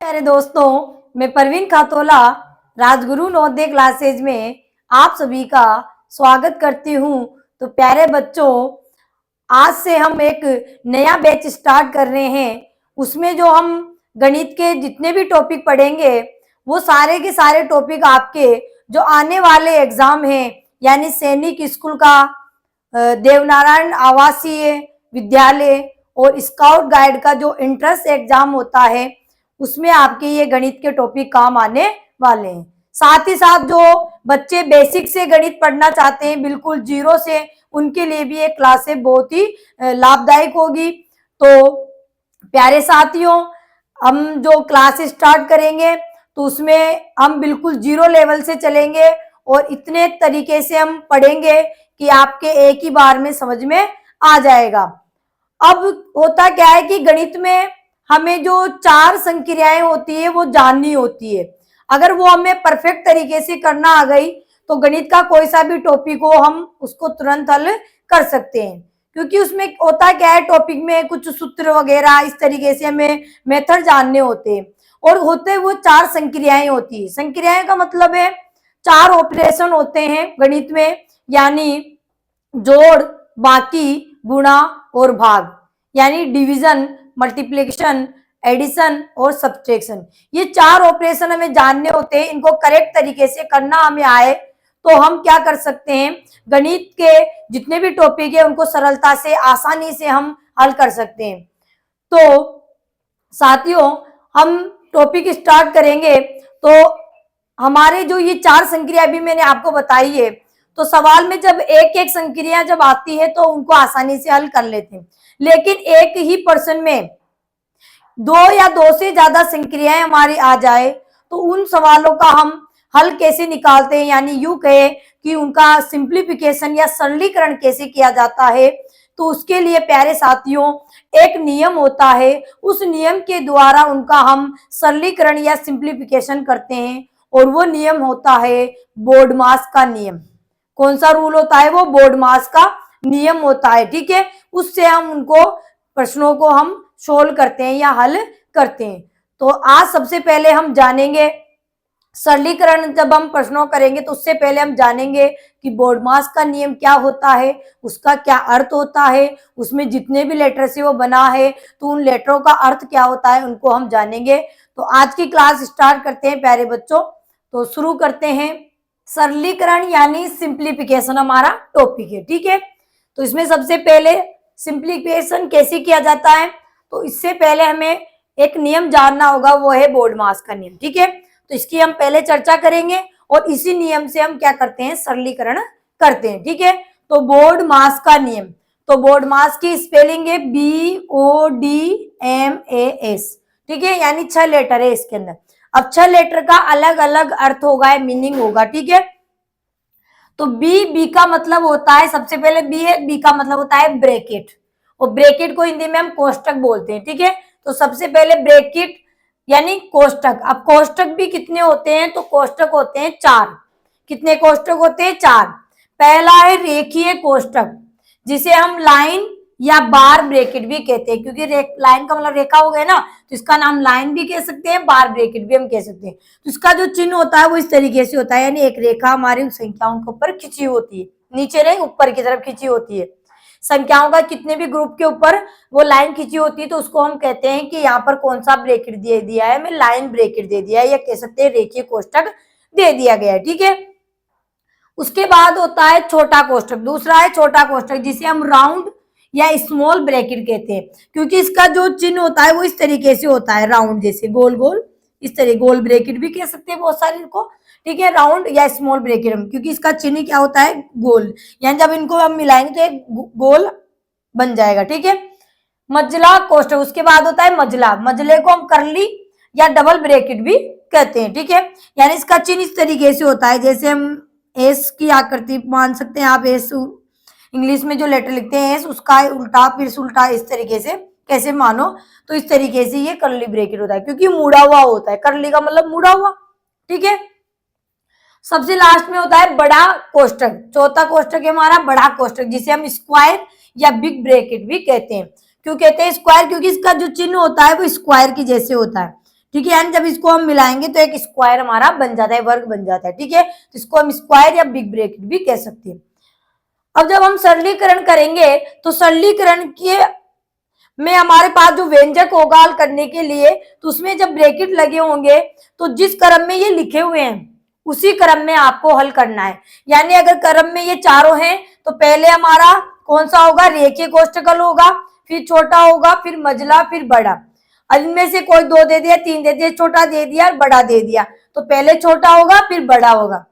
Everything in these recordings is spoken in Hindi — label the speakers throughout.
Speaker 1: प्यारे दोस्तों, मैं परवीन खातोला राजगुरु नवोदय क्लासेज में आप सभी का स्वागत करती हूँ। तो प्यारे बच्चों, आज से हम एक नया बैच स्टार्ट कर रहे हैं। उसमें जो हम गणित के जितने भी टॉपिक पढ़ेंगे वो सारे के सारे टॉपिक आपके जो आने वाले एग्जाम हैं, यानी सैनिक स्कूल का, देवनारायण आवासीय विद्यालय और स्काउट गाइड का जो इंट्रेंस एग्जाम होता है, उसमें आपके ये गणित के टॉपिक काम आने वाले हैं। साथ ही साथ जो बच्चे बेसिक से गणित पढ़ना चाहते हैं, बिल्कुल जीरो से, उनके लिए भी ये क्लासेस बहुत ही लाभदायक होगी। तो प्यारे साथियों, हम जो क्लास स्टार्ट करेंगे तो उसमें हम बिल्कुल जीरो लेवल से चलेंगे और इतने तरीके से हम पढ़ेंगे कि आपके एक ही बार में समझ में आ जाएगा। अब होता क्या है कि गणित में हमें जो चार संक्रियाएं होती है वो जाननी होती है। अगर वो हमें परफेक्ट तरीके से करना आ गई तो गणित का कोई सा भी टॉपिक हो, हम उसको तुरंत हल कर सकते हैं, क्योंकि उसमें होता क्या है, टॉपिक में कुछ सूत्र वगैरह इस तरीके से हमें मेथड जानने होते हैं। और होते वो चार संक्रियाएं होती है। संक्रियाएं का मतलब है चार ऑपरेशन होते हैं गणित में, यानी जोड़, बाकी, गुणा और भाग, यानी डिवीजन, मल्टीप्लिकेशन, एडिशन और सब्ट्रैक्शन। ये चार ऑपरेशन हमें जानने होते हैं। इनको करेक्ट तरीके से करना हमें आए तो हम क्या कर सकते हैं, गणित के जितने भी टॉपिक है उनको सरलता से, आसानी से हम हल कर सकते हैं। तो साथियों, हम टॉपिक स्टार्ट करेंगे। तो हमारे जो ये चार संक्रिया अभी मैंने आपको बताई है, तो सवाल में जब एक एक संक्रिया जब आती है तो उनको आसानी से हल कर लेते हैं। लेकिन एक ही प्रश्न में दो या दो से ज्यादा संक्रियाएं हमारी आ जाए तो उन सवालों का हम हल कैसे निकालते हैं, यानी यूं कहे कि उनका सिंप्लीफिकेशन या सरलीकरण कैसे किया जाता है। तो उसके लिए प्यारे साथियों एक नियम होता है, उस नियम के द्वारा उनका हम सरलीकरण या सिंप्लीफिकेशन करते हैं, और वो नियम होता है बोर्डमास का नियम। कौन सा रूल होता है? वो बोर्डमास का नियम होता है। ठीक है, उससे हम उनको प्रश्नों को हम सोल्व करते हैं या हल करते हैं। तो आज सबसे पहले हम जानेंगे सरलीकरण। जब हम प्रश्नों करेंगे तो उससे पहले हम जानेंगे कि बोर्डमास का नियम क्या होता है, उसका क्या अर्थ होता है, उसमें जितने भी लेटर से वो बना है तो उन लेटरों का अर्थ क्या होता है, उनको हम जानेंगे। तो आज की क्लास स्टार्ट करते हैं प्यारे बच्चों। तो शुरू करते हैं। सरलीकरण यानी सिंप्लीफिकेशन हमारा टॉपिक है। ठीक है, तो इसमें सबसे पहले सिंप्लीफिकेशन कैसे किया जाता है, तो इससे पहले हमें एक नियम जानना होगा, वो है बोर्डमास का नियम। ठीक है, तो इसकी हम पहले चर्चा करेंगे और इसी नियम से हम क्या करते हैं, सरलीकरण करते हैं। ठीक है, तो बोर्डमास का नियम, तो बोर्डमास की स्पेलिंग है BODMAS। ठीक है, यानी 6 लेटर है इसके अंदर। अब 6 लेटर का अलग अलग अर्थ होगा, मीनिंग होगा। ठीक है, तो बी का मतलब होता है, सबसे पहले बी है, बी का मतलब होता है ब्रैकेट, और ब्रैकेट को हिंदी में हम कोष्टक बोलते हैं। ठीक है, तो सबसे पहले ब्रैकेट यानी कोष्टक। अब कोष्टक भी कितने होते हैं, तो कोष्टक होते हैं 4। कितने कोष्टक होते हैं? 4। पहला है रेखीय कोष्टक, जिसे हम लाइन या बार ब्रैकेट भी कहते हैं, क्योंकि लाइन का मतलब रेखा हो गया ना, तो इसका नाम लाइन भी कह सकते हैं, बार ब्रैकेट भी हम कह सकते हैं। तो इसका जो चिन्ह होता है वो इस तरीके से होता है, यानी एक रेखा हमारी संख्याओं के ऊपर खिंची होती है, नीचे नहीं ऊपर की तरफ खिंची होती है। संख्याओं का कितने भी ग्रुप के ऊपर वो लाइन खिंची होती है, तो उसको हम कहते हैं कि यहाँ पर कौन सा ब्रैकेट दे दिया है, हमें लाइन ब्रैकेट दे दिया है, या कह सकते हैं रेखीय कोष्टक दे दिया गया है। ठीक है, उसके बाद होता है छोटा कोष्टक। दूसरा है छोटा कोष्टक, जिसे हम राउंड या स्मॉल ब्रैकेट कहते हैं, क्योंकि इसका जो चिन्ह होता है वो इस तरीके से होता है, राउंड जैसे गोल गोल, इस तरह गोल ब्रैकेट भी कह सकते हैं बहुत सारे इनको। ठीक है, राउंड या स्मॉल ब्रैकेट हम, क्योंकि इसका चिन्ह क्या होता है, गोल, यानी जब इनको हम मिलाएंगे तो एक गोल बन जाएगा। ठीक है, मजला कोष्टक, उसके बाद होता है मजला। मजले को हम करली या डबल ब्रैकेट भी कहते हैं। ठीक है, यानी इसका चिन्ह इस तरीके से होता है, जैसे हम एस की आकृति मान सकते हैं आप, एस इंग्लिश में जो लेटर लिखते हैं एस, उसका उल्टा फिर से उल्टा, इस तरीके से कैसे मानो, तो इस तरीके से ये कर्ली ब्रैकेट होता है, क्योंकि मुड़ा हुआ होता है, कर्ली का मतलब मुड़ा हुआ। ठीक है, सबसे लास्ट में होता है बड़ा कोष्टक। चौथा कोष्टक है हमारा बड़ा कोष्टक, जिसे हम स्क्वायर या बिग ब्रैकेट भी कहते हैं। क्यों कहते हैं स्क्वायर? क्योंकि इसका जो चिन्ह होता है वो स्क्वायर की जैसे होता है। ठीक है, यानी जब इसको हम मिलाएंगे तो एक स्क्वायर हमारा बन जाता है, वर्ग बन जाता है। ठीक है, तो इसको हम स्क्वायर या बिग ब्रैकेट भी कह सकते हैं। अब जब हम सरलीकरण करेंगे तो सरलीकरण के में हमारे पास जो व्यंजक होगा हल करने के लिए, तो उसमें जब ब्रैकेट लगे होंगे तो जिस क्रम में ये लिखे हुए हैं उसी क्रम में आपको हल करना है। यानी अगर क्रम में ये चारों हैं तो पहले हमारा कौन सा होगा, रेखीय कोष्ठक हल होगा, फिर छोटा होगा, फिर मझला, फिर बड़ा। इनमें से कोई 2 दे दिया, 3 दे दिया, छोटा दे दिया, बड़ा दे दिया, तो पहले छोटा होगा फिर बड़ा होगा।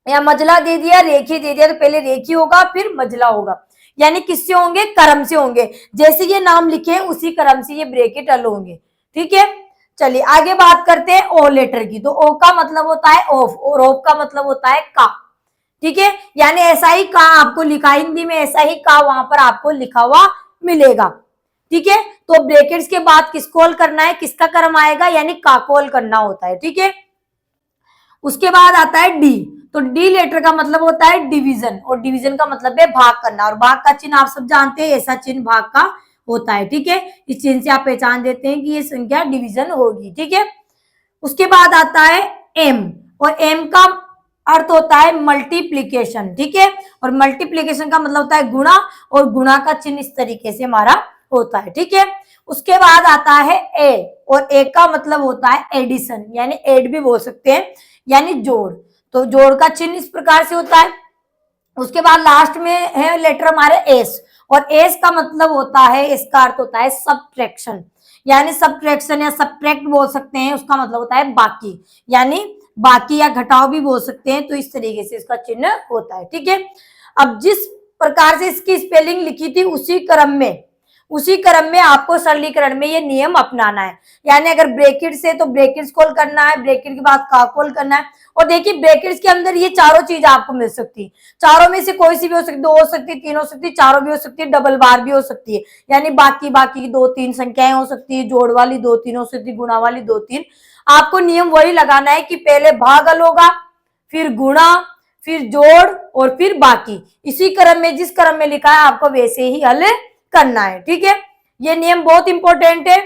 Speaker 1: या मझला दे दिया, रेखीय दे दिया, तो पहले रेखीय होगा फिर मझला होगा। यानी किससे होंगे, क्रम से होंगे। जैसे ये नाम लिखे हैं उसी क्रम से ये ब्रैकेट हल होंगे। ठीक है, चलिए आगे बात करते हैं ओ लेटर की। तो ओ का मतलब होता है ऑफ और ऑफ का मतलब होता है का। ठीक है, यानी ऐसा ही का आपको लिखा, हिंदी में ऐसा ही का वहां पर आपको लिखा हुआ मिलेगा। ठीक है, तो ब्रैकेट्स के बाद किसको हल करना है, किसका क्रम आएगा, यानी का को हल करना होता है। ठीक है, उसके बाद आता है डी। तो डी लेटर का मतलब होता है डिवीजन, और डिवीजन का मतलब है भाग करना, और भाग का चिन्ह आप सब जानते हैं, ऐसा चिन्ह भाग का होता है। ठीक है, इस चिन्ह से आप पहचान देते हैं कि ये संख्या डिवीजन होगी। ठीक है, उसके बाद आता है एम, और एम का अर्थ होता है मल्टीप्लीकेशन। ठीक है, और मल्टीप्लीकेशन का मतलब होता है गुणा, और गुणा का चिन्ह इस तरीके से हमारा होता है। ठीक है, उसके बाद आता है ए, और ए का मतलब होता है एडिशन, यानी एड भी बोल सकते हैं, यानी जोड़। तो जोड़ का चिन्ह इस प्रकार से होता है। उसके बाद लास्ट में है लेटर हमारे एस, और एस का मतलब होता है, इसका अर्थ होता है सब्ट्रैक्शन, यानी सब्ट्रैक्शन या सब्ट्रैक्ट बोल सकते हैं, उसका मतलब होता है बाकी, यानी बाकी या घटाव भी बोल सकते हैं। तो इस तरीके से इसका चिन्ह होता है। ठीक है, अब जिस प्रकार से इसकी स्पेलिंग लिखी थी उसी क्रम में आपको सरलीकरण में ये नियम अपनाना है। यानी अगर ब्रैकेट से तो ब्रैकेट्स कॉल करना है, ब्रैकेट के बाद का कॉल करना है। और देखिए ब्रैकेट्स के अंदर ये चारों चीज आपको मिल सकती है, चारों में से कोई सी भी हो सकती, 2 हो सकती, 3 हो सकती, चारों भी हो सकती है, डबल बार भी हो सकती है, यानी बाकी की 2-3 संख्याएं हो सकती है, जोड़ वाली 2-3 हो सकती है, गुणा वाली 2-3। आपको नियम वही लगाना है कि पहले भाग हल होगा, फिर गुणा, फिर जोड़, और फिर बाकी। इसी क्रम में, जिस क्रम में लिखा है आपको वैसे ही हल करना है। ठीक है, ये नियम बहुत इंपॉर्टेंट है,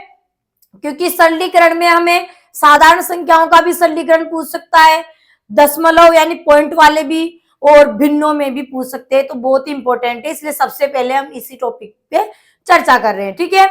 Speaker 1: क्योंकि सरलीकरण में हमें साधारण संख्याओं का भी सरलीकरण पूछ सकता है, दशमलव यानी पॉइंट वाले भी, और भिन्नों में भी पूछ सकते हैं। तो बहुत इंपॉर्टेंट है, इसलिए सबसे पहले हम इसी टॉपिक पे चर्चा कर रहे हैं। ठीक है,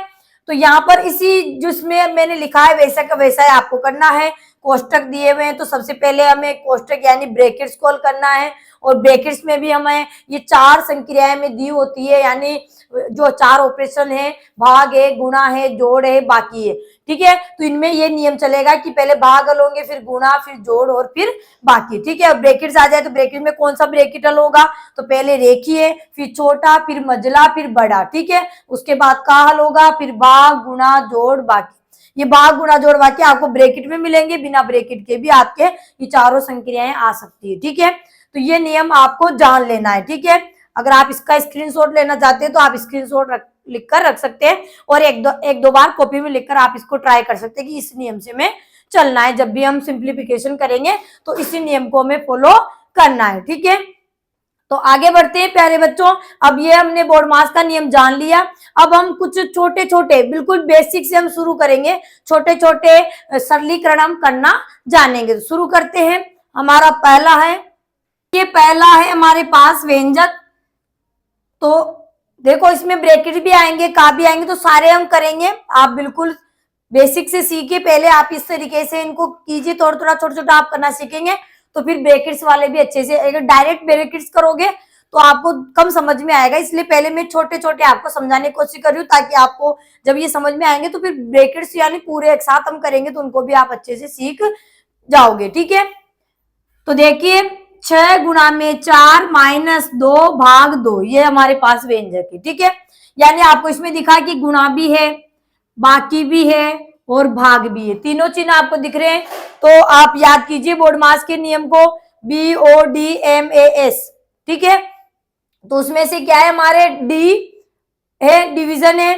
Speaker 1: तो यहाँ पर इसी जिसमें मैंने लिखा है वैसा का वैसा है आपको करना है। कोष्टक दिए हुए हैं तो सबसे पहले हमें कोष्टक यानी ब्रैकेट्स कॉल करना है, और ब्रैकेट्स में भी हमें ये 4 संक्रियाएं में दी होती है, यानी जो 4 ऑपरेशन है, भाग है, गुणा है, जोड़ है, बाकी है। ठीक है, तो इनमें ये नियम चलेगा कि पहले भाग हल होंगे, फिर गुणा, फिर जोड़, और फिर बाकी। ठीक है, ब्रैकेट्स आ जाए तो ब्रैकेट में कौन सा ब्रैकेट हल होगा, तो पहले रेखीय, फिर छोटा, फिर मझला, फिर बड़ा। ठीक है, उसके बाद का हल होगा, फिर भाग, गुणा, जोड़, बाकी। ये भाग, गुणा, जोड़, बाकी आपको ब्रैकेट में मिलेंगे, बिना ब्रैकेट के भी आपके ये चारों संक्रियाएं आ सकती है। ठीक है, तो ये नियम आपको जान लेना है। ठीक है, अगर आप इसका स्क्रीनशॉट लेना चाहते हैं तो आप स्क्रीनशॉट लिखकर रख सकते हैं, और एक दो बार कॉपी में लिखकर आप इसको ट्राई कर सकते हैं कि इस नियम से हमें चलना है। जब भी हम सिंप्लीफिकेशन करेंगे तो इसी नियम को हमें फॉलो करना है। ठीक है, तो आगे बढ़ते हैं प्यारे बच्चों। अब ये हमने बोर्ड मास का नियम जान लिया, अब हम कुछ छोटे छोटे बिल्कुल बेसिक से हम शुरू करेंगे, छोटे छोटे सरलीकरण हम करना जानेंगे। तो शुरू करते हैं। हमारा पहला है, ये पहला है हमारे पास व्यंजक। तो देखो इसमें ब्रैकेट भी आएंगे, का भी आएंगे, तो सारे हम करेंगे। आप बिल्कुल बेसिक से सीखिए, पहले आप इस तरीके से इनको कीजिए, थोड़ा थोड़ा छोटा छोटा आप करना सीखेंगे तो फिर ब्रैकेट्स वाले भी अच्छे से। अगर डायरेक्ट ब्रैकेट्स करोगे तो आपको कम समझ में आएगा, इसलिए पहले मैं छोटे छोटे आपको समझाने की कोशिश कर रही हूँ, ताकि आपको जब ये समझ में आएंगे तो फिर ब्रैकेट्स यानी पूरे एक साथ हम करेंगे तो उनको भी आप अच्छे से सीख जाओगे। ठीक है, तो देखिए 6 गुणा में 4 -2 भाग 2, ये हमारे पास व्यंजक है। ठीक है, यानी आपको इसमें दिखा कि गुणा भी है, बाकी भी है, और भाग भी है, तीनों चिन्ह आपको दिख रहे हैं। तो आप याद कीजिए बोर्ड मास के नियम को, BODMAS। ठीक है, तो उसमें से क्या है, हमारे डी है डिवीजन है,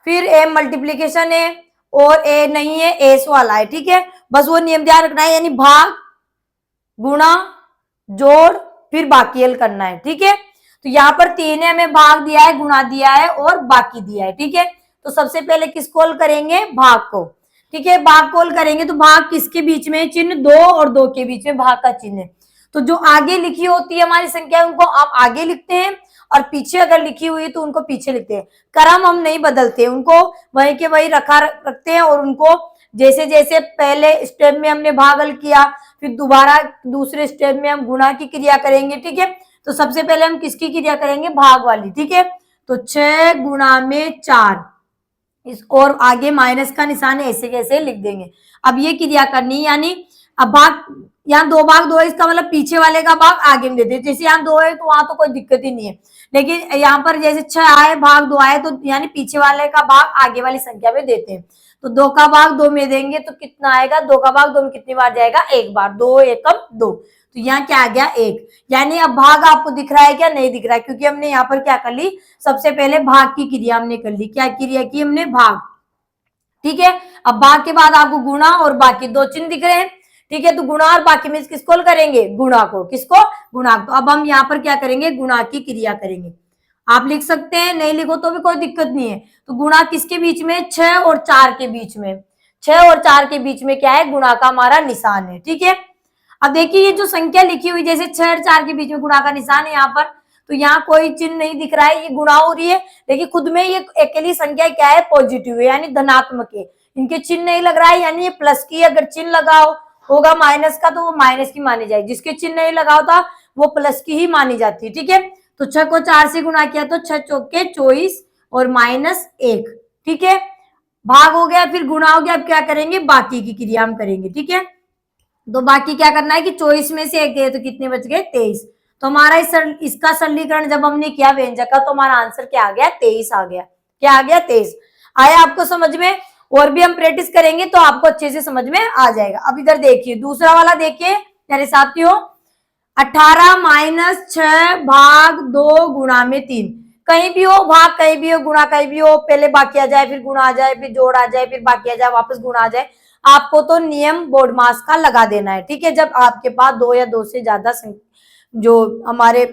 Speaker 1: फिर ए मल्टीप्लीकेशन है, और ए नहीं है, एस वाला है। ठीक है, बस वो नियम ध्यान रखना है, यानी भाग, गुणा, जोड़, फिर बाकी हल करना है। ठीक है, तो यहाँ पर 3 है, हमें भाग दिया है, गुणा दिया है, और बाकी दिया है। ठीक है, तो सबसे पहले किसको हल करेंगे, भाग को। ठीक है, भागफल करेंगे तो भाग किसके बीच में चिन्ह, 2 और 2 के बीच में भाग का चिन्ह है। तो जो आगे लिखी होती है हमारी संख्या उनको आप आगे लिखते हैं और पीछे अगर लिखी हुई है तो उनको पीछे लिखते हैं। क्रम हम नहीं बदलते, उनको वही के वही रखते हैं और उनको जैसे जैसे पहले स्टेप में हमने भागल किया, फिर दोबारा दूसरे स्टेप में हम गुणा की क्रिया करेंगे। ठीक है, तो सबसे पहले हम किसकी क्रिया करेंगे, भाग वाली। ठीक है, तो 6 गुणा में 4, इस और आगे माइनस का निशान है, ऐसे कैसे लिख देंगे। अब ये क्रिया करनी, यानी अब भाग यहाँ 2 भाग 2 है, इसका मतलब पीछे वाले का भाग आगे में देते हैं। जैसे यहाँ 2 है तो वहां तो कोई दिक्कत ही नहीं है, लेकिन यहाँ पर जैसे 6 आए भाग 2 आए तो यानी पीछे वाले का भाग आगे वाली संख्या में देते हैं। तो 2 का भाग 2 में देंगे तो कितना आएगा, 2 का भाग 2 में कितनी बार जाएगा, एक बार, 2 एकम 2। तो यहाँ क्या आ गया, 1। यानी अब भाग आपको दिख रहा है क्या, नहीं दिख रहा है, क्योंकि हमने यहाँ पर क्या कर ली, सबसे पहले भाग की क्रिया हमने कर ली। क्या क्रिया की हमने, भाग। ठीक है, अब भाग के बाद आपको गुणा और बाकी 2 चिन्ह दिख रहे हैं। ठीक है, तो गुणा और बाकी में किसको करेंगे, गुणा को, किसको, गुणा। तो अब हम यहाँ पर क्या करेंगे, गुणा की क्रिया करेंगे। आप लिख सकते हैं, नहीं लिखो तो भी कोई दिक्कत नहीं है। तो गुणा किसके बीच में, 6 और 4 के बीच में, 6 और 4 के बीच में क्या है, गुणा का हमारा निशान है। ठीक है, अब देखिए ये जो संख्या लिखी हुई, जैसे 6 और 4 के बीच में गुणा का निशान है यहाँ पर, तो यहाँ कोई चिन्ह नहीं दिख रहा है, ये गुणा हो रही है, लेकिन खुद में ये अकेली संख्या क्या है, पॉजिटिव है, यानी धनात्मक है। इनके चिन्ह नहीं लग रहा है, यानी ये प्लस की, अगर चिन्ह लगाओ होगा माइनस का तो वो माइनस की मानी जाएगी, जिसके चिन्ह नहीं लगा होता वो प्लस की ही मानी जाती है। ठीक है, तो 6 को 4 से गुणा किया तो 6 चौके 24 और माइनस 1। ठीक है, भाग हो गया, फिर गुणा हो गया। अब क्या करेंगे, बाकी की क्रिया हम करेंगे। ठीक है, तो बाकी क्या करना है कि 24 में से 1 गए तो कितने बच गए, 23। तो हमारा इसका सरलीकरण जब हमने किया व्यंजक का तो हमारा आंसर क्या आ गया, 23 आ गया। क्या आ गया, 23 आया आपको समझ में। और भी हम प्रैक्टिस करेंगे तो आपको अच्छे से समझ में आ जाएगा। अब इधर देखिए दूसरा वाला, देखिए मेरे साथियों, 18 माइनस 6 भाग 2 गुणा में 3। कहीं भी हो, भाग कहीं भी हो, गुणा कहीं भी हो, पहले बाकी आ जाए, फिर गुणा आ जाए, फिर जोड़ आ जाए, फिर बाकी आ जाए, वापस गुणा आ जाए, आपको तो नियम बोर्ड मास का लगा देना है। ठीक है, जब आपके पास 2 या 2 से ज्यादा जो हमारे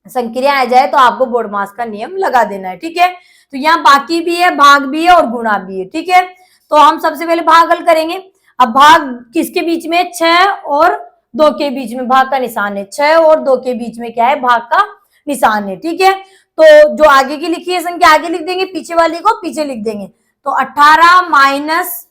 Speaker 1: संक्रिया आ जाए तो आपको बोर्ड मास का नियम लगा देना है। ठीक है, तो यहाँ बाकी भी है, भाग भी है और गुणा भी है। ठीक है, तो हम सबसे पहले भाग हल करेंगे। अब भाग किसके बीच में, 6 और 2 के बीच में भाग का निशान है, 6 और 2 के बीच में क्या है, भाग का निशान है। ठीक है, तो जो आगे की लिखी है संख्या आगे लिख देंगे, पीछे वाली को पीछे लिख देंगे। तो 18 माइनस,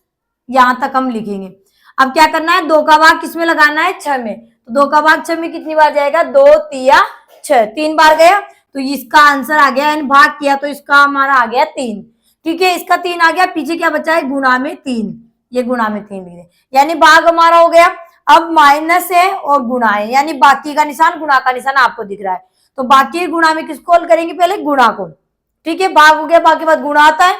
Speaker 1: यहां तक हम लिखेंगे। अब क्या करना है, 2 का भाग किसमें लगाना है, 6 में। तो 2 का भाग 6 में कितनी बार जाएगा, 2 तिया 6, 3 बार गया। तो इसका आंसर आ गया, भाग किया तो इसका हमारा आ गया 3। ठीक है, इसका 3 आ गया, पीछे क्या बचा है, गुणा में 3, ये गुणा में 3 लिख दे, यानी भाग हमारा हो गया। अब माइनस है और गुणा है, यानी बाकी का निशान, गुणा का निशान आपको दिख रहा है। तो बाकी गुणा में किसको हल करेंगे, पहले गुणा को। ठीक है, भाग हो गया, बाकी बाद गुणा आता है,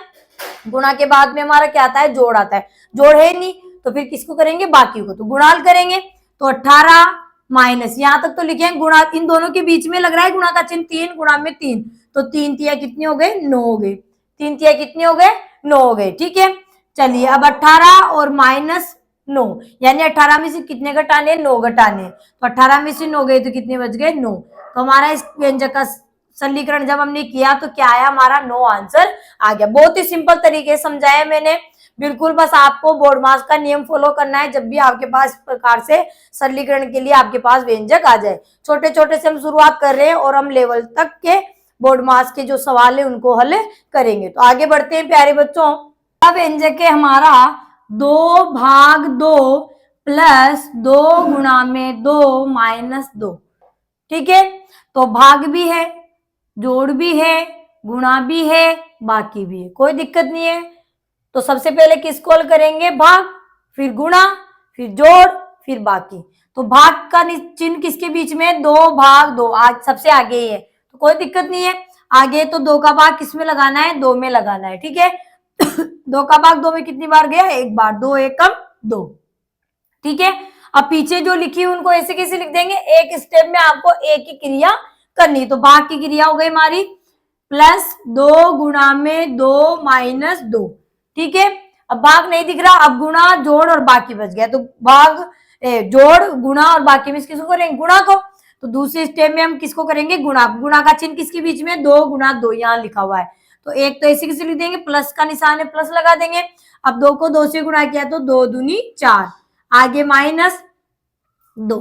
Speaker 1: गुणा के बाद में हमारा क्या आता है, जोड़ आता है। जोड़ है नहीं तो फिर किसको करेंगे, बाकी को, तो गुणाल करेंगे। तो 18 माइनस, यहां तक तो लिखे गुणा, इन दोनों के बीच में लग रहा है गुणा का चिन्ह, 3 गुणा में 3, तो 3 तिया कितने हो गए, 9 हो गए। 3 तिया कितने हो गए, 9 हो गए। ठीक है, चलिए अब 18 और माइनस 9, यानी 18 में से कितने घटाने, 9 घटाने। तो 18 में से 9 गए तो कितने बच गए, 9। तो हमारा इस व्यंजक का सरलीकरण जब हमने किया तो क्या आया, हमारा 9 आंसर आ गया। बहुत ही सिंपल तरीके से समझाया मैंने, बिल्कुल बस आपको बोर्ड मास का नियम फॉलो करना है जब भी आपके पास इस प्रकार से सरलीकरण के लिए आपके पास व्यंजक आ जाए। छोटे छोटे से हम शुरुआत कर रहे हैं और हम लेवल तक के बोर्ड मास के जो सवाल है उनको हल करेंगे। तो आगे बढ़ते हैं प्यारे बच्चों। अब व्यंजक है हमारा 2 भाग 2 प्लस 2 गुणा में 2 माइनस 2। ठीक है, तो भाग भी है, जोड़ भी है, गुणा भी है, बाकी भी है, कोई दिक्कत नहीं है। तो सबसे पहले किसको हल करेंगे, भाग, फिर गुणा, फिर जोड़, फिर बाकी। तो भाग का चिन्ह किसके बीच में, 2 भाग 2, आज सबसे आगे ही है, तो कोई दिक्कत नहीं है। आगे तो 2 का भाग किसमें लगाना है, 2 में लगाना है। ठीक है, 2 का भाग 2 में कितनी बार गया, एक बार, 2 एकम 2। ठीक है, अब पीछे जो लिखी है उनको ऐसे कैसे लिख देंगे, एक स्टेप में आपको एक ही क्रिया करनी। तो भाग की क्रिया हो गई हमारी प्लस 2 गुणा में 2 माइनस 2। ठीक है, अब भाग नहीं दिख रहा, अब गुणा, जोड़ और बाकी बच गया। तो भाग, जोड़, गुणा और बाकी में किसको करेंगे, गुणा को। तो दूसरे स्टेप में हम किसको करेंगे, गुणा। गुणा का चिन्ह किसके बीच में, 2 गुणा 2, यहाँ लिखा हुआ है। तो एक तो ऐसे किसे लिख देंगे, प्लस का निशान है, प्लस लगा देंगे। अब 2 को 2 से गुणा किया तो 2 दूनी 4, आगे -2।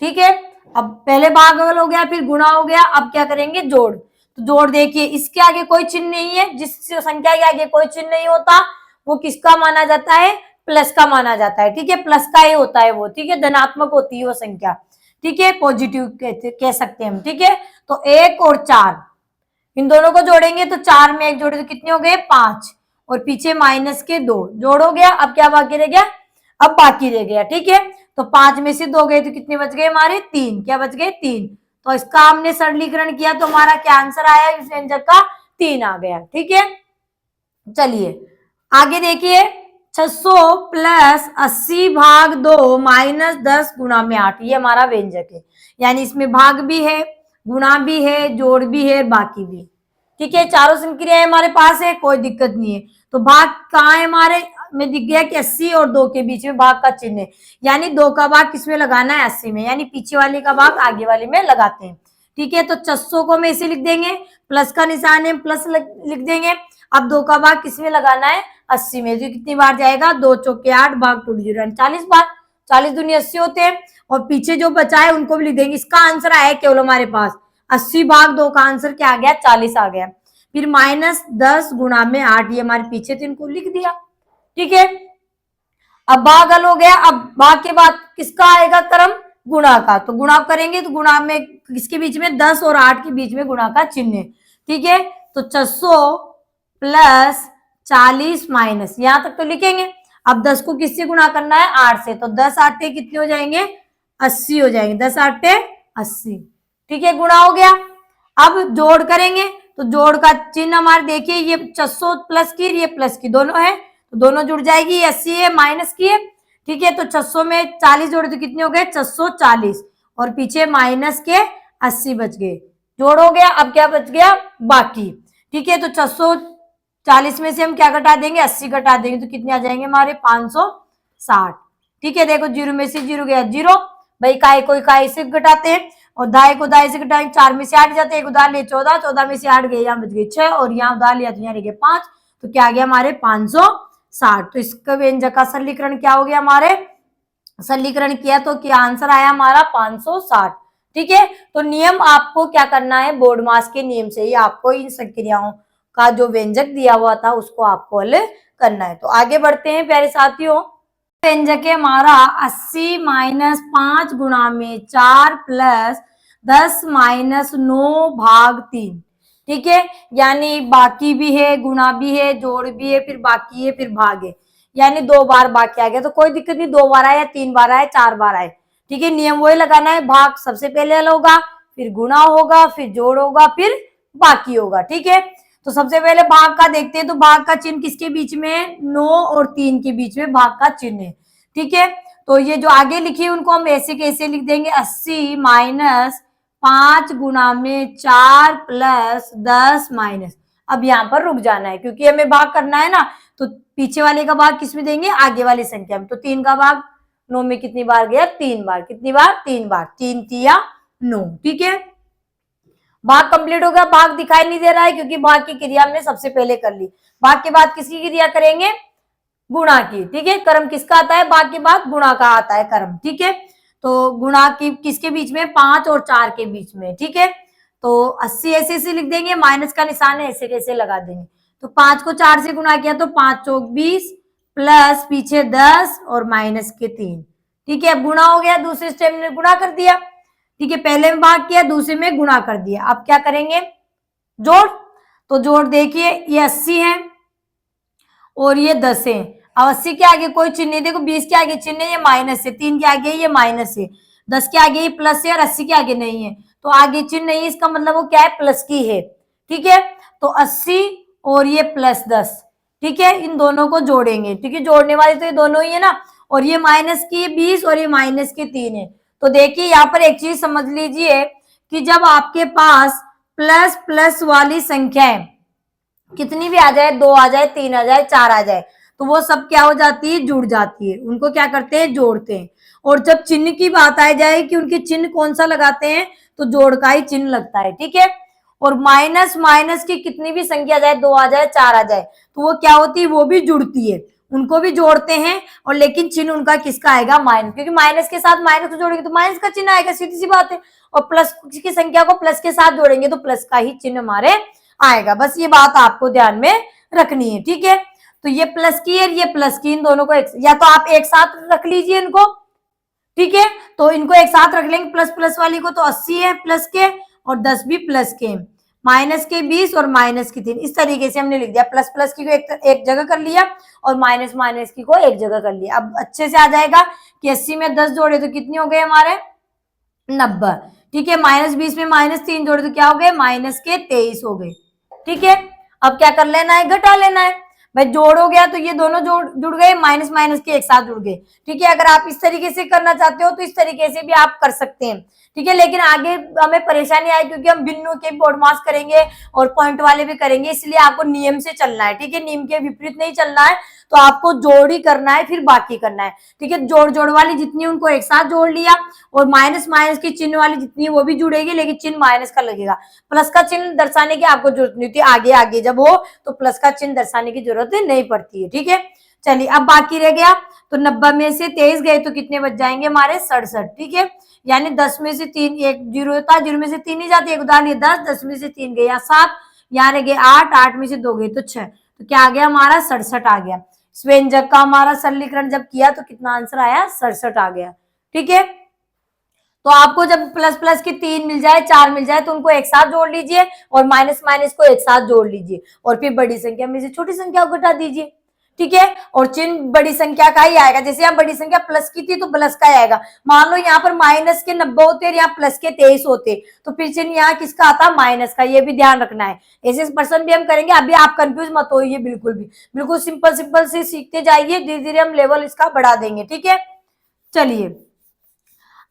Speaker 1: ठीक है, अब पहले भागफल हो गया, फिर गुणा हो गया, अब क्या करेंगे जोड़। तो जोड़ देखिए, इसके आगे कोई चिन्ह नहीं है, जिस संख्या के आगे कोई चिन्ह नहीं होता वो किसका माना जाता है, प्लस का माना जाता है। ठीक है, प्लस का ही होता है वो। ठीक है, धनात्मक होती है वो संख्या। ठीक है, पॉजिटिव कह सकते हैं हम। ठीक है, तो 1 और 4 इन दोनों को जोड़ेंगे तो 4 में 1 जोड़े तो कितने हो गए 5, और पीछे -2 जोड़ हो गया। अब क्या बाकी रह गया, अब बाकी रह गया। ठीक है, तो 5 में से 2 गए तो कितने बच गए हमारे 3, क्या बच गए 3। तो इसका हमने सरलीकरण किया तो हमारा क्या आंसर आया इस व्यंजक का, 3 आ गया। ठीक है, चलिए आगे देखिए, 600 प्लस 80 भाग 2 -10 गुणा में 8, ये हमारा व्यंजक है। यानी इसमें भाग भी है, गुणा भी है, जोड़ भी है, बाकी भी। ठीक है, चारों संक्रियाएं हमारे पास है, कोई दिक्कत नहीं है। तो भाग कहाँ है हमारे में, दिख गया कि 80 और 2 के बीच में भाग का चिन्ह है, यानी 2 का भाग किसमें लगाना है 80 में, यानी पीछे वाले का भाग आगे वाले में लगाते हैं। ठीक है, तो 600 को हम ऐसे लिख देंगे, प्लस का निशान है प्लस लिख देंगे। अब 2 का भाग किसमें लगाना है 80 में, तो कितनी बार जाएगा 2 चौके 8 भाग 2 0 40 बार, 40 दूनी 80 होते हैं। और पीछे जो बचा है उनको भी लिख देंगे। इसका आंसर आया केवल हमारे पास 80 भाग 2 का आंसर क्या आ गया 40 आ गया। फिर -10 गुणा में 8, ये हमारे पीछे थे इनको लिख दिया। ठीक है, अब भाग हल हो गया। अब भाग के बाद किसका आएगा क्रम, गुणा का। तो गुणा करेंगे तो गुणा में किसके बीच में 10 और 8 के बीच में गुणा का चिन्ह है। ठीक है, तो 600 प्लस 40 माइनस, यहां तक तो लिखेंगे। अब 10 को किससे गुणा करना है 8 से, तो 10 8 कितने हो जाएंगे 80 हो जाएंगे, 10 8 80। ठीक है, गुणा हो गया। अब जोड़ करेंगे तो जोड़ का चिन्ह हमारे देखिए, ये 600 प्लस की ये प्लस की दोनों है, तो दोनों जुड़ जाएगी, ये 80 है माइनस की है। ठीक है, तो 600 में 40 जोड़े तो कितने हो गए 640, और पीछे माइनस के 80 बच गए, जोड़ हो गया। अब क्या बच गया बाकी। ठीक है, तो 640 में से हम क्या घटा देंगे 80 घटा देंगे, तो कितने आ जाएंगे हमारे 560। ठीक है, देखो 0 में से 0 गया 0, भाई काय कोई काय से घटाते हैं, और दाएं को दाएं से घटाएंगे, 4 में से 8 जाते हैं, एक उधार लिए 14, 14 में से 8 गए, यहाँ बच गए 6, और यहाँ उधार लिया तो यहाँ रह गए 5, तो क्या आ गया हमारे 560। तो इसका व्यंजक का सरलीकरण क्या हो गया हमारे, सरलीकरण किया तो क्या आंसर आया हमारा 560। ठीक है, तो नियम आपको क्या करना है, बोर्ड मास के नियम से ही आपको इन संक्रियाओं का जो व्यंजक दिया हुआ था उसको आपको हल करना है। तो आगे बढ़ते हैं प्यारे साथियों, व्यंजक है हमारा 80 माइनस 5 गुणा में 4 प्लस 10 माइनस 9 भाग 3। ठीक है, यानी बाकी भी है, गुणा भी है, जोड़ भी है, फिर बाकी है, फिर भाग है, यानी 2 बार बाकी आ गया। तो कोई दिक्कत नहीं, 2 बार आए या 3 बार आए 4 बार आए। ठीक है, नियम वही लगाना है, भाग सबसे पहले हल होगा, फिर गुणा होगा, फिर जोड़ होगा, फिर बाकी होगा। ठीक है, तो सबसे पहले भाग का देखते हैं, तो भाग का चिन्ह किसके बीच में है 9 और 3 के बीच में भाग का चिन्ह है। ठीक है, तो ये जो आगे लिखी है उनको हम ऐसे कैसे लिख देंगे, 80 माइनस 5 गुणा में 4 प्लस 10 माइनस, अब यहाँ पर रुक जाना है क्योंकि हमें भाग करना है ना, तो पीछे वाले का भाग किसमें देंगे आगे वाली संख्या में। तो 3 का भाग 9 में कितनी बार गया 3 बार, कितनी बार 3 बार, 3 3 9। ठीक है, भाग कंप्लीट हो गया, भाग दिखाई नहीं दे रहा है क्योंकि भाग की क्रिया हमने सबसे पहले कर ली। भाग के बाद किसकी क्रिया करेंगे, गुणा की। ठीक है, कर्म किसका आता है, भाग के बाद गुणा का आता है कर्म। ठीक है, तो गुणा की किसके बीच में 5 और 4 के बीच में। ठीक है, तो 80 ऐसे लिख देंगे, माइनस का निशान है ऐसे कैसे लगा देंगे। तो 5 को 4 से गुणा किया तो 5 चौक 20 प्लस पीछे 10 और माइनस के 3। ठीक है, अब गुणा हो गया, दूसरे स्टेप में गुणा कर दिया। ठीक है, पहले में भाग किया, दूसरे में गुणा कर दिया। अब क्या करेंगे जोड़, तो जोड़ देखिए ये 80 है और ये 10 है। अब 80 के आगे कोई चिन्ह नहीं, देखो 20 के आगे चिन्ह है, ये माइनस है, 3 के आगे ये माइनस है, 10 के आगे ये प्लस है और 80 के आगे नहीं है, तो आगे चिन्ह नहीं है, इसका मतलब वो क्या है प्लस की है। ठीक है, तो 80 और ये प्लस 10। ठीक है, इन दोनों को जोड़ेंगे, ठीक है, जोड़ने वाले तो ये दोनों ही है ना, और ये माइनस की 20 और ये माइनस की 3 है। तो देखिए यहाँ पर एक चीज समझ लीजिए कि जब आपके पास प्लस प्लस वाली संख्या है, कितनी भी आ जाए, 2 आ जाए, 3 आ जाए, 4 आ जाए, तो वो सब क्या हो जाती है जुड़ जाती है, उनको क्या करते हैं जोड़ते हैं। और जब चिन्ह की बात आ जाए कि उनके चिन्ह कौन सा लगाते हैं, तो जोड़ का ही चिन्ह लगता है। ठीक है, और माइनस माइनस की कितनी भी संख्या आ जाए, 2 आ जाए, 4 आ जाए, तो वो क्या होती है, वो भी जुड़ती है, उनको भी जोड़ते हैं और लेकिन चिन्ह उनका किसका आएगा, माइनस, क्योंकि माइनस के साथ माइनस को जोड़ेंगे तो माइनस का चिन्ह आएगा, सीधी सी बात है। और प्लस की संख्या को प्लस के साथ जोड़ेंगे तो प्लस का ही चिन्ह हमारे आएगा। बस ये बात आपको ध्यान में रखनी है, ठीक है। तो ये प्लस की है, ये प्लस की, इन दोनों को या तो आप एक साथ रख लीजिए इनको, ठीक है। तो इनको एक साथ रख लेंगे, प्लस प्लस वाली को, तो 80 है प्लस के और 10 भी प्लस के, माइनस के 20 और माइनस की 3। इस तरीके से हमने लिख दिया, प्लस प्लस की को एक जगह कर लिया और माइनस माइनस की को एक जगह कर लिया। अब अच्छे से आ जाएगा कि 80 में 10 जोड़े तो कितने हो गए हमारे, 90, ठीक है। माइनस 20 में माइनस 3 जोड़े तो क्या हो गए, माइनस के 23 हो गए, ठीक है। अब क्या कर लेना है, घटा लेना है। भाई जोड़ हो गया तो ये दोनों जुड़ गए, माइनस माइनस के एक साथ जुड़ गए, ठीक है। अगर आप इस तरीके से करना चाहते हो तो इस तरीके से भी आप कर सकते हैं, ठीक है। लेकिन आगे हमें परेशानी आई क्योंकि हम बिन्नों के बोर्ड मास करेंगे और पॉइंट वाले भी करेंगे, इसलिए आपको नियम से चलना है, ठीक है। नियम के विपरीत नहीं चलना है, तो आपको जोड़ ही करना है, फिर बाकी करना है, ठीक है। जोड़ वाली जितनी उनको एक साथ जोड़ लिया और माइनस माइनस की चिन्ह वाली जितनी वो भी जुड़ेगी, लेकिन चिन्ह माइनस का लगेगा। प्लस का चिन्ह दर्शाने की आपको जरूरत नहीं होती, आगे आगे जब हो तो प्लस का चिन्ह दर्शाने की जरूरत नहीं पड़ती है, ठीक है। चलिए अब बाकी रह गया, तो 90 में से 23 गए तो कितने बच जाएंगे हमारे, 67, ठीक है। यानी 10 में से 3, एक जीरो था, 0 में से 3 नहीं जाते, एक उदाहरण ये 10, 10 में से 3 गए, 7, यहाँ रह गए 8, 8 में से 2 गए तो 6, तो क्या आ गया हमारा, 67 आ गया। इस व्यंजक का हमारा सरलीकरण जब किया तो कितना आंसर आया, 67 आ गया, ठीक है। तो आपको जब प्लस प्लस की 3 मिल जाए, 4 मिल जाए, तो उनको एक साथ जोड़ लीजिए और माइनस माइनस को एक साथ जोड़ लीजिए और फिर बड़ी संख्या में से छोटी संख्या को घटा दीजिए, ठीक है। और चिन्ह बड़ी संख्या का ही आएगा, जैसे यहाँ बड़ी संख्या प्लस की थी तो प्लस का ही आएगा। मान लो यहाँ पर माइनस के 90 होते और यहाँ प्लस के 23 होते तो फिर चिन्ह यहाँ किसका आता, माइनस का, ये भी ध्यान रखना है। ऐसे पर्सन भी हम करेंगे, अभी आप कंफ्यूज मत होइए, बिल्कुल भी, बिल्कुल सिंपल सिंपल से सीखते जाइए, धीरे धीरे हम लेवल इसका बढ़ा देंगे, ठीक है। चलिए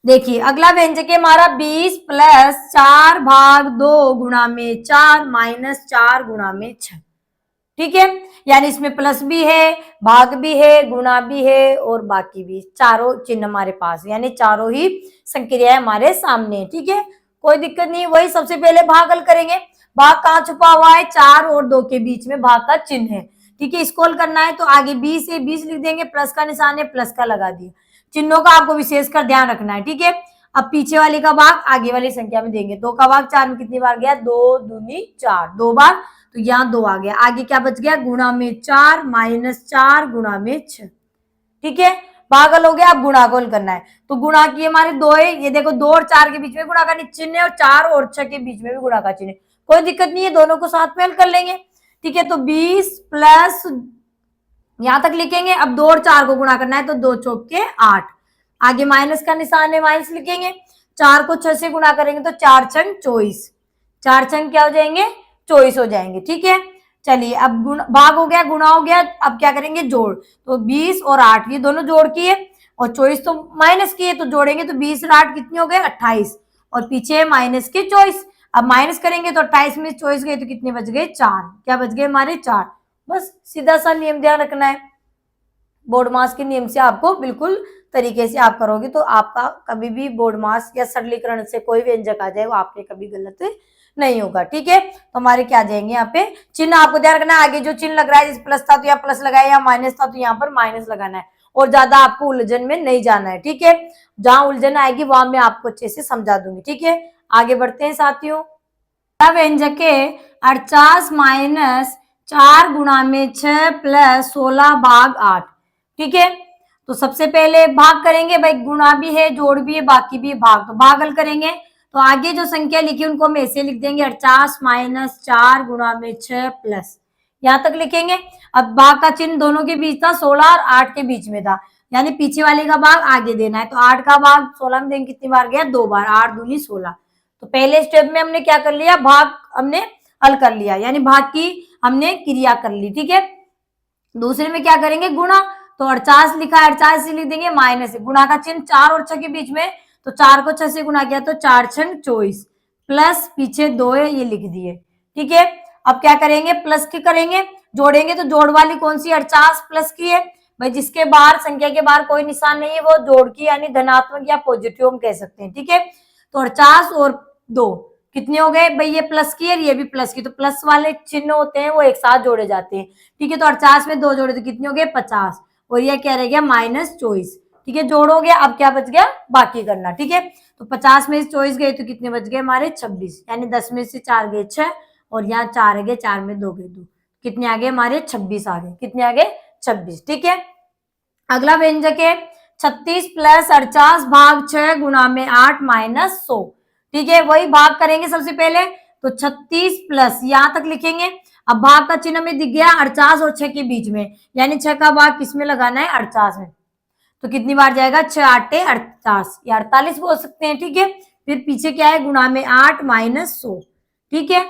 Speaker 1: देखिए अगला व्यंजक है हमारा 20 प्लस 4 भाग 2 गुणा में 4 माइनस 4 गुणा में 6, ठीक है। यानी इसमें प्लस भी है, भाग भी है, गुणा भी है और बाकी भी, चारों चिन्ह हमारे पास, यानी चारों ही संक्रियाएं हमारे सामने, ठीक है। कोई दिक्कत नहीं, वही सबसे पहले भाग हल करेंगे। भाग कहाँ छुपा हुआ है, 4 और 2 के बीच में भाग का चिन्ह है, ठीक है। इसको हल करना है तो आगे 20 है, 20 लिख देंगे, प्लस का निशान है, प्लस का लगा दिया। चिन्हों का आपको विशेषकर ध्यान रखना है, ठीक है। अब पीछे वाली का भाग आगे वाली संख्या में देंगे, 2 का भाग 4 में कितनी बार गया, 2 दूनी 4, 2 बार, तो यहाँ 2 आ गया। आगे क्या बच गया, गुणा में 4 माइनस 4 गुणा में 6, ठीक है। भागल हो गया, अब गुणा को हल करना है, तो गुणा की हमारे 2 है, ये देखो 2 और 4 के बीच में गुणा का चिन्ह है और 4 और 6 के बीच में भी गुणा का चिन्ह है, कोई दिक्कत नहीं है, दोनों को साथ में हल कर लेंगे, ठीक है। तो 20 प्लस यहां तक लिखेंगे, अब 2 और 4 को गुणा करना है तो 2 चौक के 8, आगे माइनस का निशान है, माइनस लिखेंगे, 4 को 6 से गुणा करेंगे तो 4 छंग 24, 4 छंग क्या हो जाएंगे, 24 हो जाएंगे, ठीक है। चलिए अब भाग हो गया, गुणा हो गया, अब क्या करेंगे, जोड़, तो 20 और 8 ये दोनों जोड़ की है और 24 तो माइनस की है, तो जोड़ेंगे तो 20 और 8 कितने हो गए, 28, और पीछे है माइनस के 24, अब माइनस करेंगे तो 28 में 24 गए तो कितने बच गए, 4, क्या बच गए हमारे 4। बस सीधा सा नियम ध्यान रखना है, बोर्ड मास के नियम से आपको बिल्कुल तरीके से आप करोगे तो आपका कभी भी बोर्ड मास या सरलीकरण से कोई व्यंजक आ जाए वो आपने कभी गलत नहीं होगा, ठीक है। तो हमारे क्या आ जाएंगे यहाँ पे चिन्ह, आपको ध्यान रखना है, आगे जो चिन्ह लग रहा है, जैसे प्लस था तो यहाँ प्लस लगाया, या माइनस था तो यहाँ पर माइनस लगाना है, और ज्यादा आपको उलझन में नहीं जाना है, ठीक है। जहां उलझन आएगी वहां मैं आपको अच्छे से समझा दूंगी, ठीक है। आगे बढ़ते हैं साथियों, व्यंजक है 48 माइनस 4 गुणा में 6 प्लस 16 भाग 8, ठीक है। तो सबसे पहले भाग करेंगे, भाई गुणा भी है, जोड़ भी है, बाकी भी है, भाग, तो भाग हल करेंगे तो आगे जो संख्या लिखी उनको हम ऐसे लिख देंगे, 48 माइनस 4 गुणा में 6 प्लस, यहां तक लिखेंगे। अब भाग का चिन्ह दोनों के बीच था, 16 और 8 के बीच में था, यानी पीछे वाले का भाग आगे देना है, तो 8 का भाग 16 में देंगे, कितनी बार गया, 2 बार, 8 दूनी 16। तो पहले स्टेप में हमने क्या कर लिया, भाग हमने हल कर लिया, यानी भाग की हमने क्रिया कर ली, ठीक है। दूसरे में क्या करेंगे, गुणा, तो 48 लिखा है, 48 से लिख देंगे माइनस, गुणा का चिन्ह 4 और 6 के बीच में, तो 4 को 6 से गुणा किया तो 4 छंग 24, प्लस पीछे 2 है, ये लिख दिए, ठीक है। अब क्या करेंगे, प्लस की करेंगे, जोड़ेंगे, तो जोड़ वाली कौन सी, 48 प्लस की है, भाई जिसके बाहर संख्या के बाहर कोई निशान नहीं है वो जोड़ की यानी धनात्मक या पॉजिटिव हम कह सकते हैं, ठीक है। तो 48 और 2 कितने हो गए भाई, ये प्लस की है ये भी प्लस की, तो प्लस वाले चिन्ह होते हैं वो एक साथ जोड़े जाते हैं। ठीक है, तो 48 में 2 जोड़े तो कितने हो गए 50, और ये क्या रह गया -24। ठीक है, जोड़ोगे अब क्या बच गया बाकी करना। ठीक है, तो 50 में से 24 गए तो कितने बच गए हमारे 26, यानी 10 में से 4 गए 6, और यहाँ 4 आ गए, 4 में 2 गए 2, कितने आ गए हमारे 26 आ गए, कितने आ गए 26। ठीक है, अगला व्यंजक है 36 प्लस 48 भाग 6 गुणा में 8 माइनस 100। ठीक है, वही भाग करेंगे सबसे पहले, तो 36 प्लस यहां तक लिखेंगे। अब भाग का चिन्ह में दिख गया 48 और 6 के बीच में, यानी 6 का भाग किसमें लगाना है 48 में, तो कितनी बार जाएगा 6 8 48 या 48 बोल सकते हैं। ठीक है, फिर पीछे क्या है गुणा में 8 माइनस 100। ठीक है,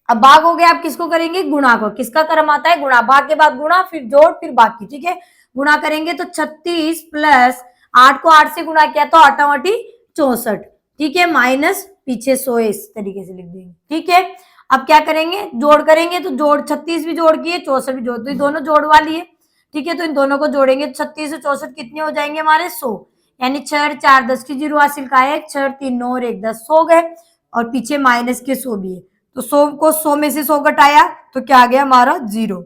Speaker 1: अब भाग हो गया, आप किसको करेंगे गुणा को, किसका क्रम आता है गुणा, भाग के बाद गुणा फिर जोड़ फिर बाकी। ठीक है, गुणा करेंगे तो 36 प्लस 8 को 8 से गुणा किया तो 8 8 64। ठीक है, माइनस पीछे 100 इस तरीके से लिख देंगे। ठीक है, अब क्या करेंगे जोड़ करेंगे, तो जोड़ 36 भी जोड़ किए 64 भी जोड़, तो ये दोनों जोड़ वाली है। ठीक है, तो इन दोनों को जोड़ेंगे 36 से 64 कितने हो जाएंगे हमारे 100, यानी 6 4 10 की 0 हासिल का है, 6 3 9 और 1 10 100 गए, और पीछे माइनस के 100 भी है, तो 100 को 100 में से 100 घटाया तो क्या आ गया हमारा 0।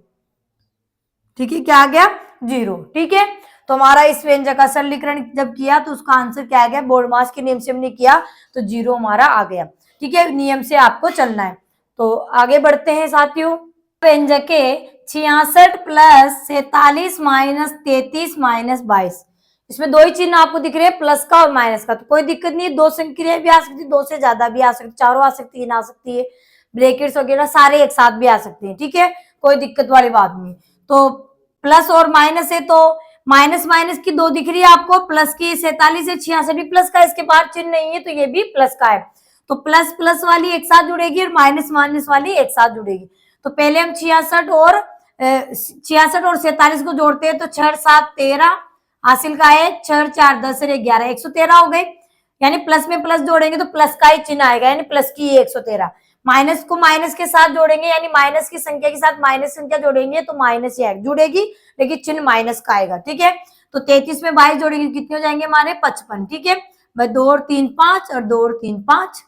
Speaker 1: ठीक है, क्या आ गया 0। ठीक है, तो हमारा इस व्यंजक का सरलीकरण जब किया तो उसका आंसर क्या आ गया, बोर्डमास के नियम से हमने किया तो 0 हमारा आ गया। ठीक है, नियम से आपको चलना है। तो आगे बढ़ते हैं साथियों, व्यंजक के 66 प्लस 47 माइनस 33 माइनस 22, इसमें दो ही चिन्ह आपको दिख रहे हैं प्लस का और माइनस का, तो कोई दिक्कत नहीं है, दो संख्या भी आ सकती है, दो से ज्यादा भी आ सकती, चारों आ सकती, तीन आ सकती है, ब्रैकेट्स वगैरह सारे एक साथ भी आ सकते हैं। ठीक है, कोई दिक्कत वाली बात नहीं। तो प्लस और माइनस है, तो माइनस माइनस की दो दिख रही है आपको, प्लस की 47 है, 66 भी प्लस का, इसके बाद चिन्ह नहीं है तो ये भी प्लस का है, तो प्लस प्लस वाली एक साथ जुड़ेगी और माइनस माइनस वाली एक साथ जुड़ेगी। तो पहले हम 66 और 47 को जोड़ते हैं, तो 6 7 13 हासिल का है, 6 4 10 11 113 हो गए, यानी प्लस में प्लस जोड़ेंगे तो प्लस का ही चिन्ह आएगा, यानी प्लस की 113। माइनस को माइनस के साथ जोड़ेंगे, यानी माइनस की संख्या के साथ माइनस संख्या जोड़ेंगे तो माइनस ही जुड़ेगी, लेकिन चिन्ह माइनस का आएगा। ठीक है, तो 33 में 22 जोड़ेंगे कितने हो जाएंगे हमारे 55। ठीक है, 2 और 3 5 और 2 और 3 5।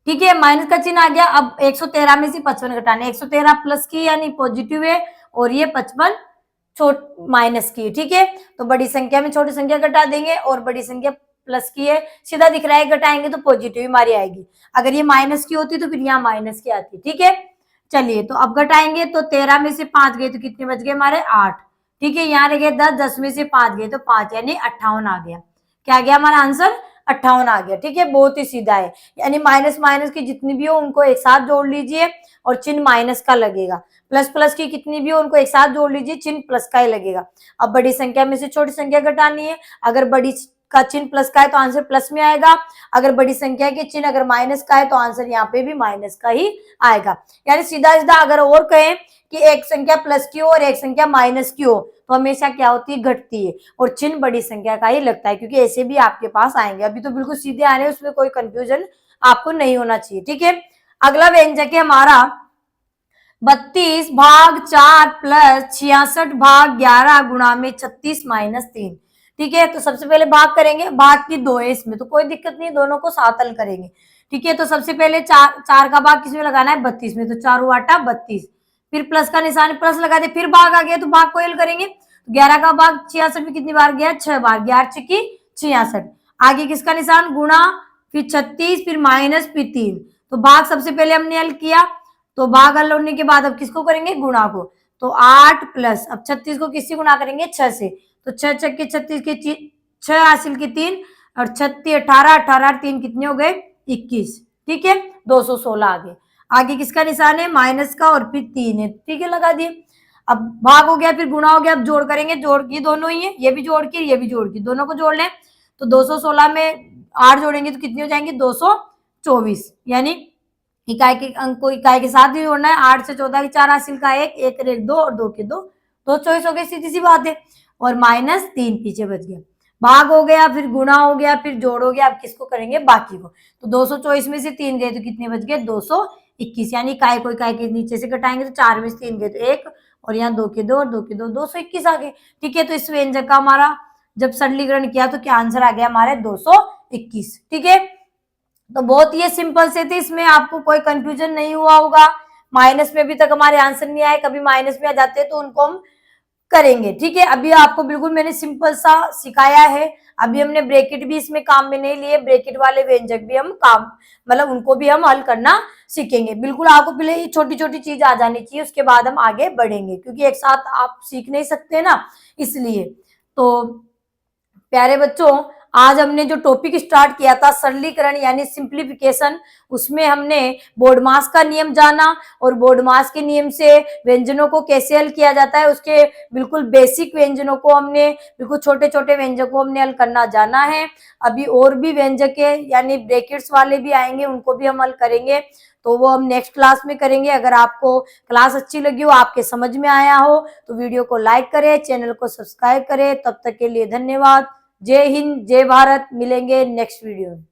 Speaker 1: ठीक है, माइनस का चिन्ह आ गया। अब 113 में से 55 घटाने, 113 प्लस की यानी पॉजिटिव है, और ये 55 माइनस की। ठीक है, तो बड़ी संख्या में छोटी संख्या घटा देंगे, और बड़ी संख्या प्लस की है, सीधा दिख रहा है, घटाएंगे तो पॉजिटिव हमारी आएगी। अगर ये माइनस की होती तो फिर यहाँ माइनस की आती। ठीक है, चलिए तो अब घटाएंगे, तो 13 में से 5 गए तो कितने बच गए हमारे 8। ठीक है, यहाँ रह गए 10, 10 में से 5 गए तो 5, यानी 58 आ गया। क्या आ गया हमारा आंसर 58 आ गया। ठीक है, बहुत ही सीधा है, यानी माइनस माइनस की जितनी भी हो उनको एक साथ जोड़ लीजिए और चिन्ह माइनस का लगेगा, प्लस प्लस की कितनी भी हो उनको एक साथ जोड़ लीजिए, चिन्ह प्लस का ही लगेगा। अब बड़ी संख्या में से छोटी संख्या घटानी है, अगर बड़ी का चिन्ह प्लस का है तो आंसर प्लस में आएगा, अगर बड़ी संख्या के चिन्ह अगर माइनस का है तो आंसर यहाँ पे भी माइनस का ही आएगा। यानी सीधा सीधा अगर और कहें कि एक संख्या प्लस की हो और एक संख्या माइनस की हो तो हमेशा क्या होती है घटती है, और चिन्ह बड़ी संख्या का ही लगता है, क्योंकि ऐसे भी आपके पास आएंगे। अभी तो बिल्कुल सीधे आ रहे हैं, उसमें कोई कंफ्यूजन आपको नहीं होना चाहिए। ठीक है, अगला व्यंजक है हमारा 32 भाग 4 प्लस 66 भाग 11 गुणा में 36 माइनस 3। ठीक है, तो सबसे पहले भाग करेंगे, भाग की 2 है इसमें तो कोई दिक्कत नहीं, दोनों को साथ हल करेंगे। ठीक है, तो सबसे पहले 4 का भाग किसमें लगाना है 32 में, तो 4 आटा 32, फिर प्लस का निशान प्लस लगा दे, फिर भाग आ गया तो भाग को हल करेंगे, तो 11 का भाग 66 में कितनी बार गया 6 बार, 11 छक्की 66, आगे किसका निशान गुणा, फिर 36, फिर माइनस, फिर 3, तो भाग सबसे पहले हमने हल किया, तो भाग हल होने के बाद अब किसको करेंगे गुणा को, तो 8 प्लस अब 36 को किससे गुणा करेंगे 6 से, तो 6 छक्के 36 के 6 हासिल के 3 और 36 18 18 3 कितने हो गए 21। ठीक है, 216 आगे, आगे किसका निशान है माइनस का और फिर 3 है। ठीक है, लगा दिए। अब भाग हो गया फिर गुणा हो गया, अब जोड़ करेंगे, जोड़ की दोनों ही है, ये भी जोड़ की ये भी जोड़ की, दोनों को जोड़ लें, तो 216 में 8 जोड़ेंगे तो कितने हो जाएंगे 224, यानी इकाई के अंक को इकाई के साथ ही जोड़ना है। 8 से 14 की 4 हासिल का 1 1 1 2 और 2 के 2 224 हो गए, सीधी सी बात है, और माइनस 3 पीछे बच गया। भाग हो गया फिर गुणा हो गया फिर जोड़ हो गया, अब किसको करेंगे बाकी को, तो 224 में से 3 गए तो कितने बच गए 221, यानी इकाई को इकाई के नीचे से घटाएंगे तो 4 में से 3 गए तो 1, और यहाँ 2 के 2 और 2 के 2 221 आ गए। ठीक है, तो इस व्यंजक का हमारा जब सरलीकरण किया तो क्या आंसर आ गया हमारे 221। ठीक है, तो बहुत ये सिंपल से थे, इसमें आपको कोई कंफ्यूजन नहीं हुआ होगा। माइनस में अभी तक हमारे आंसर नहीं आए, कभी माइनस में आ जाते हैं तो उनको हम करेंगे। ठीक है, अभी आपको बिल्कुल मैंने सिंपल सा सिखाया है। अभी हमने ब्रैकेट भी इसमें काम में नहीं लिए, ब्रैकेट वाले व्यंजक भी हम काम मतलब उनको भी हम हल करना सीखेंगे। बिल्कुल आपको पहले ये छोटी छोटी चीज आ जानी चाहिए, उसके बाद हम आगे बढ़ेंगे, क्योंकि एक साथ आप सीख नहीं सकते ना, इसलिए। तो प्यारे बच्चों, आज हमने जो टॉपिक स्टार्ट किया था सरलीकरण यानी सिंप्लीफिकेशन, उसमें हमने बोर्डमास का नियम जाना और बोर्डमास के नियम से व्यंजनों को कैसे हल किया जाता है, उसके बिल्कुल बेसिक व्यंजनों को हमने बिल्कुल छोटे छोटे व्यंजकों को हमने हल करना जाना है। अभी और भी व्यंजक है यानी ब्रैकेट्स वाले भी आएंगे, उनको भी हम हल करेंगे, तो वो हम नेक्स्ट क्लास में करेंगे। अगर आपको क्लास अच्छी लगी हो, आपके समझ में आया हो, तो वीडियो को लाइक करें, चैनल को सब्सक्राइब करें। तब तक के लिए धन्यवाद। जय हिंद, जय भारत। मिलेंगे नेक्स्ट वीडियो में।